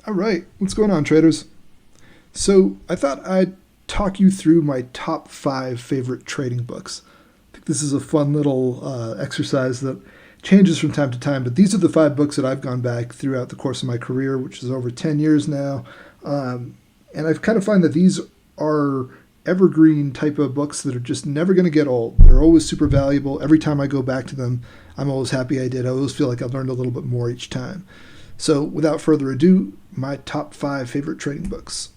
All right, what's going on, traders? So I thought I'd talk you through my top five favorite trading books. I think this is a fun little exercise that changes from time to time, but these are the five books that I've gone back throughout the course of my career, which is over 10 years now. And I've kind of find that these are evergreen type of books that are just never going to get old. They're always super valuable. Every time I go back to them, I'm always happy I did. I always feel like I've learned a little bit more each time. So without further ado, my top five favorite trading books.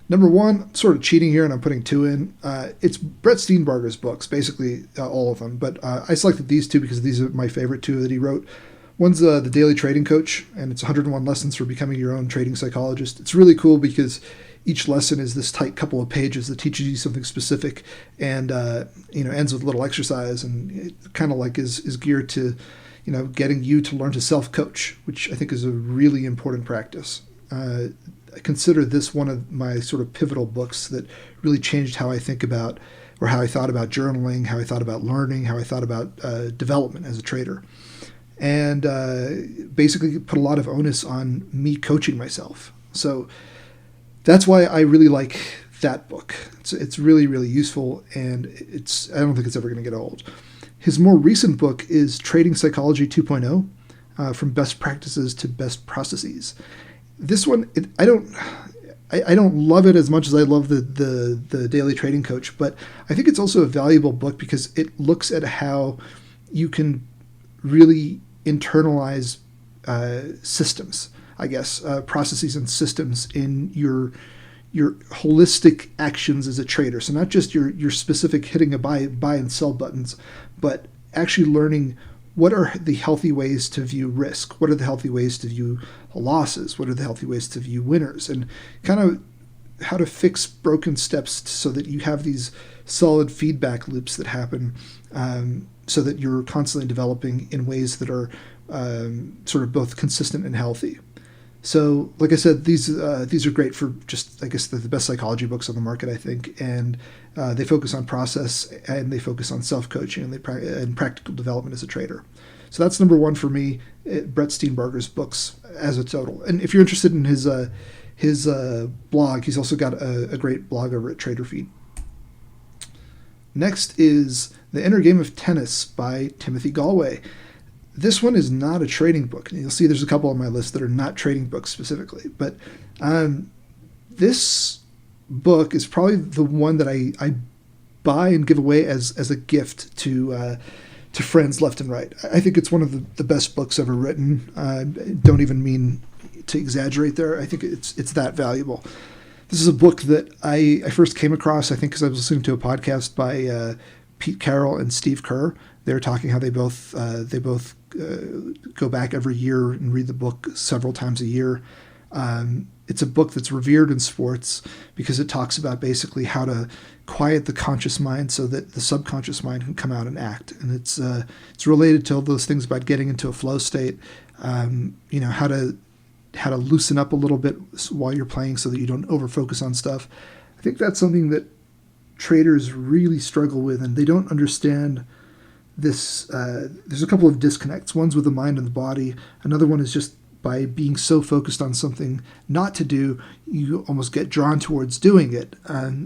Number one, sort of cheating here, and I'm putting two in. It's Brett Steenbarger's books, basically all of them. But I selected these two because these are my favorite two that he wrote. One's The Daily Trading Coach, and it's 101 Lessons for Becoming Your Own Trading Psychologist. It's really cool because each lesson is this tight couple of pages that teaches you something specific, and ends with a little exercise, and it kind of like is geared to getting you to learn to self-coach, which I think is a really important practice. I consider this one of my sort of pivotal books that really changed how I think about, or how I thought about journaling, how I thought about learning, how I thought about development as a trader. And basically put a lot of onus on me coaching myself. So that's why I really like that book. It's really, really useful, and I don't think it's ever going to get old. His more recent book is Trading Psychology 2.0, From Best Practices to Best Processes. This one, I don't love it as much as I love the Daily Trading Coach, but I think it's also a valuable book because it looks at how you can really internalize systems, I guess, processes and systems in your holistic actions as a trader. So not just your specific hitting a buy and sell buttons, but actually learning what are the healthy ways to view risk, what are the healthy ways to view losses, what are the healthy ways to view winners, and kind of how to fix broken steps so that you have these solid feedback loops that happen, so that you're constantly developing in ways that are sort of both consistent and healthy. So, like I said, these are great for just, I guess, the best psychology books on the market, I think, and they focus on process, and they focus on self-coaching, and practical development as a trader. So that's number one for me, Brett Steenbarger's books as a total. And if you're interested in his blog, he's also got a great blog over at TraderFeed. Next is The Inner Game of Tennis by Timothy Gallwey. This one is not a trading book. And you'll see there's a couple on my list that are not trading books specifically. But this book is probably the one that I buy and give away as a gift to friends left and right. I think it's one of the best books ever written. Don't even mean to exaggerate there. I think it's that valuable. This is a book that I first came across, I think, because I was listening to a podcast by Pete Carroll and Steve Kerr. They were talking how they both go back every year and read the book several times a year. It's a book that's revered in sports because it talks about basically how to quiet the conscious mind so that the subconscious mind can come out and act. And it's related to all those things about getting into a flow state, how to loosen up a little bit while you're playing so that you don't overfocus on stuff. I think that's something that traders really struggle with, and they don't understand this. There's a couple of disconnects. One's with the mind and the body. Another one is just by being so focused on something not to do, you almost get drawn towards doing it.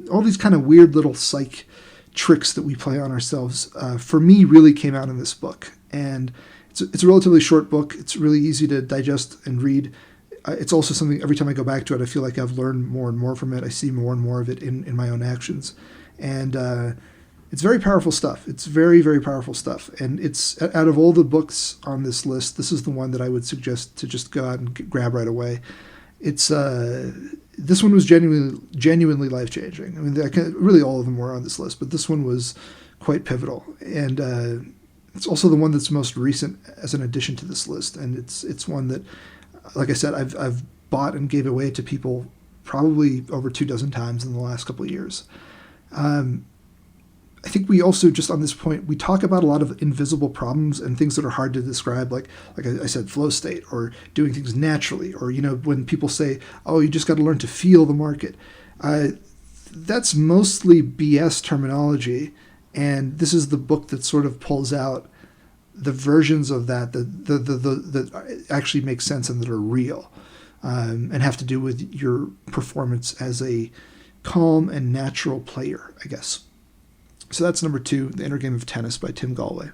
All these kind of weird little psych tricks that we play on ourselves, for me, really came out in this book. And it's a relatively short book. It's really easy to digest and read. It's also something, every time I go back to it, I feel like I've learned more and more from it. I see more and more of it in my own actions. And it's very powerful stuff. It's very, very powerful stuff. And it's, out of all the books on this list, this is the one that I would suggest to just go out and grab right away. It's this one was genuinely life-changing. I mean, really all of them were on this list, but this one was quite pivotal. And it's also the one that's most recent as an addition to this list. And it's one that, like I said, I've bought and gave away to people probably over 24 times in the last couple of years. I think we also, just on this point, we talk about a lot of invisible problems and things that are hard to describe, like I said, flow state, or doing things naturally, or, when people say, oh, you just got to learn to feel the market. That's mostly BS terminology, and this is the book that sort of pulls out the versions of that actually make sense and that are real. and have to do with your performance as a calm and natural player, I guess. So that's number 2, The Inner Game of Tennis by Tim Gallwey.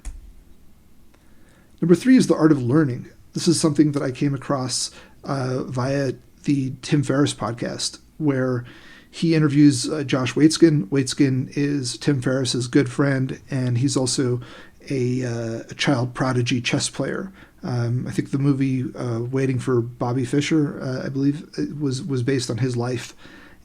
Number 3 is The Art of Learning. This is something that I came across via the Tim Ferriss podcast, where he interviews Josh Waitzkin. Waitzkin is Tim Ferriss's good friend, and he's also a child prodigy chess player. I think the movie Waiting for Bobby Fischer, I believe, was based on his life.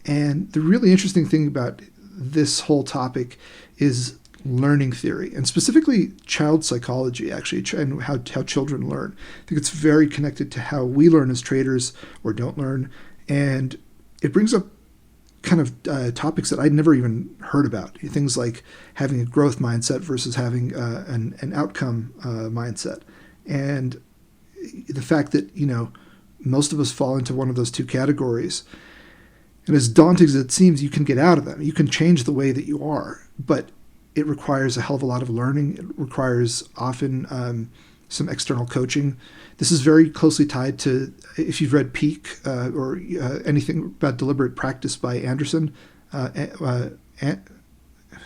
And the really interesting thing about this whole topic is learning theory, and specifically child psychology, actually, and how children learn. I think it's very connected to how we learn as traders or don't learn, and it brings up kind of topics that I'd never even heard about. Things like having a growth mindset versus having an outcome mindset, and the fact that, most of us fall into one of those two categories. And as daunting as it seems, you can get out of them. You can change the way that you are, but it requires a hell of a lot of learning. It requires often some external coaching. This is very closely tied to, if you've read Peak or anything about deliberate practice by Anderson,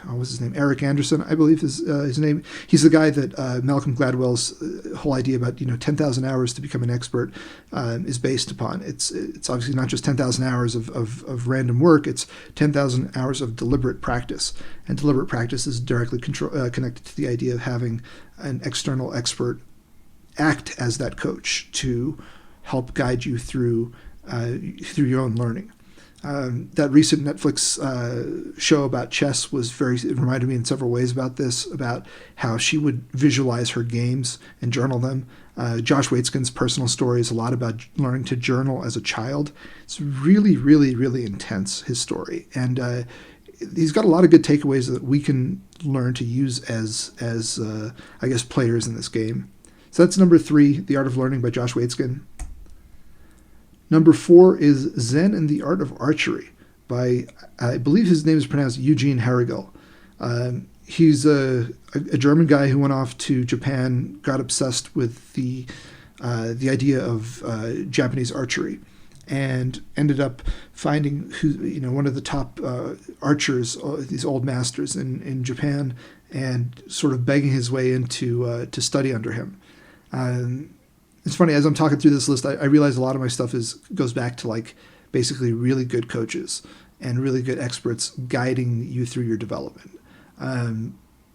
what was his name? Eric Anderson, I believe is his name. He's the guy that Malcolm Gladwell's whole idea about 10,000 hours to become an expert is based upon. It's obviously not just 10,000 hours of random work. It's 10,000 hours of deliberate practice, and deliberate practice is directly connected to the idea of having an external expert act as that coach to help guide you through your own learning. That recent Netflix show about chess it reminded me in several ways about this, about how she would visualize her games and journal them. Josh Waitzkin's personal story is a lot about learning to journal as a child. It's really, really, really intense, his story. And he's got a lot of good takeaways that we can learn to use as I guess, players in this game. So that's number 3, The Art of Learning by Josh Waitzkin. Number 4 is Zen and the Art of Archery by, I believe his name is pronounced Eugen Herrigel. He's a German guy who went off to Japan, got obsessed with the idea of Japanese archery, and ended up finding one of the top archers, these old masters in Japan, and sort of begging his way into to study under him. It's funny, as I'm talking through this list, I realize a lot of my stuff goes back to basically really good coaches and really good experts guiding you through your development.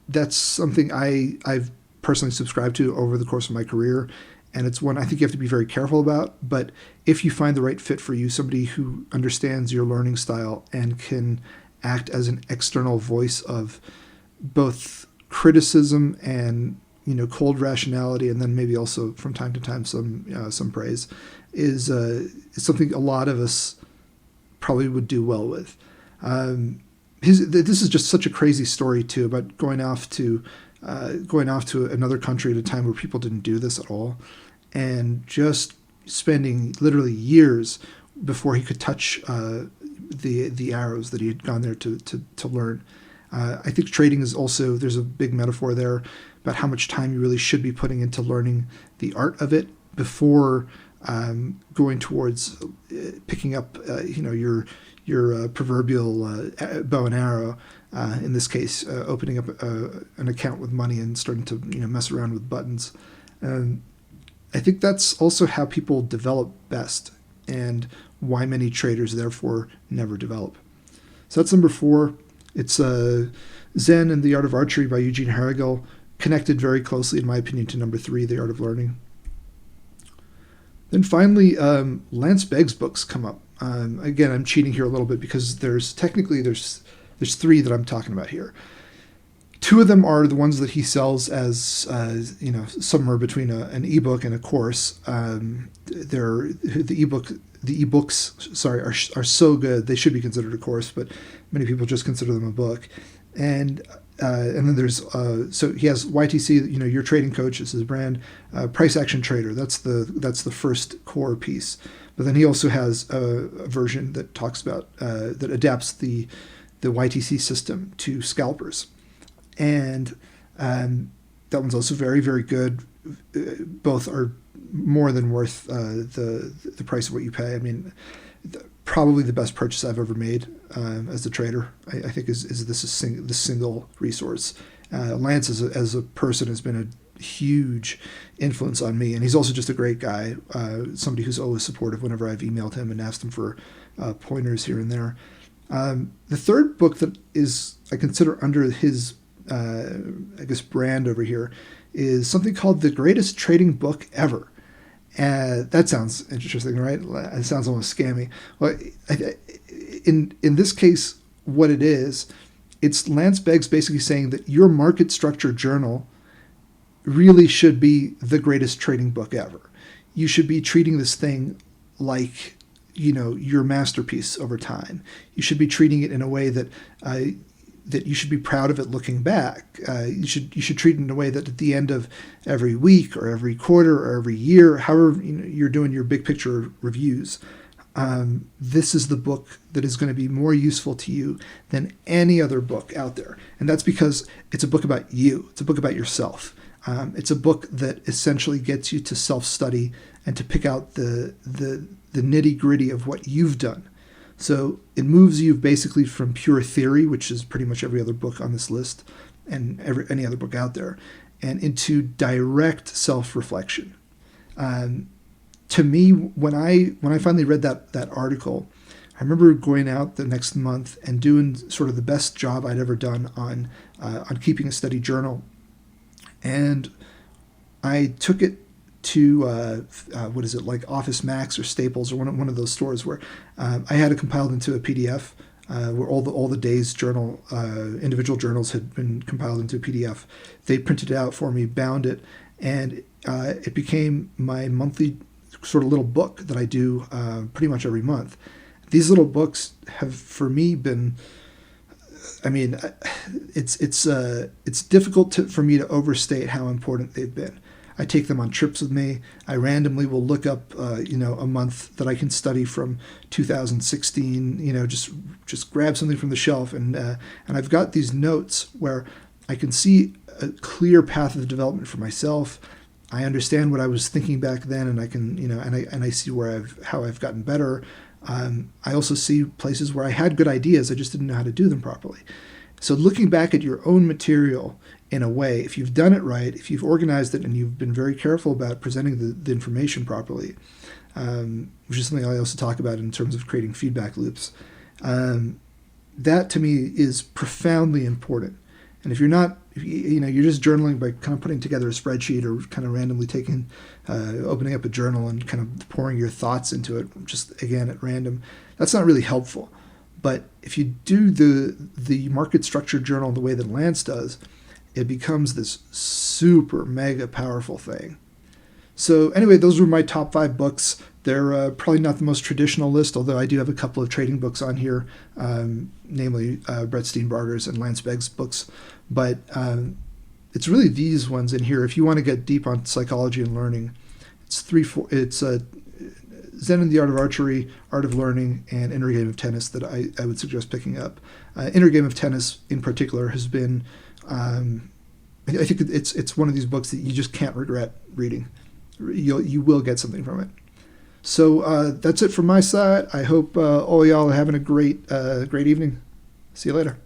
That's something I've personally subscribed to over the course of my career, and it's one I think you have to be very careful about. But if you find the right fit for you, somebody who understands your learning style and can act as an external voice of both criticism and cold rationality, and then maybe also from time to time some praise, is something a lot of us probably would do well with. This is just such a crazy story too, about going off to another country at a time where people didn't do this at all, and just spending literally years before he could touch the arrows that he had gone there to learn. I think trading is also, there's a big metaphor there about how much time you really should be putting into learning the art of it before going towards picking up your proverbial bow and arrow. In this case, opening up an account with money and starting to mess around with buttons. I think that's also how people develop best, and why many traders therefore never develop. So that's number 4. It's Zen and the Art of Archery by Eugen Herrigel, connected very closely, in my opinion, to number 3, The Art of Learning. Then finally, Lance Begg's books come up. Again, I'm cheating here a little bit because there's 3 that I'm talking about here. 2 of them are the ones that he sells as somewhere between an ebook and a course. The ebooks are so good they should be considered a course, but many people just consider them a book. And then there's so he has YTC, your trading coach is his brand, Price Action Trader. That's the first core piece. But then he also has a version that talks about that adapts the YTC system to scalpers, and that one's also very, very good. Both are more than worth the price of what you pay. I mean, probably the best purchase I've ever made as a trader. I think is this single resource. Lance as a person has been a huge influence on me, and he's also just a great guy. Somebody who's always supportive whenever I've emailed him and asked him for pointers here and there. The third book that is I consider under his brand over here is something called The Greatest Trading Book Ever. That sounds interesting, right? It sounds almost scammy. Well, in this case, what it is, it's Lance Beggs basically saying that your market structure journal really should be the greatest trading book ever. You should be treating this thing like, your masterpiece over time. You should be treating it in a way that that you should be proud of it looking back. You should treat it in a way that at the end of every week or every quarter or every year, however you're doing your big picture reviews, this is the book that is going to be more useful to you than any other book out there. And that's because it's a book about you. It's a book about yourself. It's a book that essentially gets you to self-study and to pick out the nitty-gritty of what you've done. So it moves you basically from pure theory, which is pretty much every other book on this list and any other book out there, and into direct self-reflection. To me, when I finally read that article, I remember going out the next month and doing sort of the best job I'd ever done on keeping a steady journal, and I took it to like Office Max or Staples or one of those stores where I had it compiled into a PDF where all the day's journal individual journals had been compiled into a PDF. They printed it out for me, bound it, and it became my monthly sort of little book that I do pretty much every month. These little books have for me been, I mean, it's difficult for me to overstate how important they've been. I take them on trips with me. I randomly will look up, a month that I can study from 2016. Just grab something from the shelf, and I've got these notes where I can see a clear path of development for myself. I understand what I was thinking back then, and I can, and I see how I've gotten better. I also see places where I had good ideas, I just didn't know how to do them properly. So looking back at your own material in a way, if you've done it right, if you've organized it and you've been very careful about presenting the information properly, which is something I also talk about in terms of creating feedback loops, that to me is profoundly important. And if you're not, you're just journaling by kind of putting together a spreadsheet or kind of randomly opening up a journal and kind of pouring your thoughts into it, just again at random, that's not really helpful. But if you do the market structure journal the way that Lance does, it becomes this super mega powerful thing. So anyway, those were my top 5 books. They're probably not the most traditional list, although I do have a couple of trading books on here, namely Brett Steenbarger's and Lance Beggs' books. But it's really these ones in here. If you want to get deep on psychology and learning, it's Zen and the Art of Archery, Art of Learning, and Inner Game of Tennis that I would suggest picking up. Inner Game of Tennis in particular has been, I think it's one of these books that you just can't regret reading. You will get something from it. So that's it from my side. I hope all y'all are having a great evening. See you later.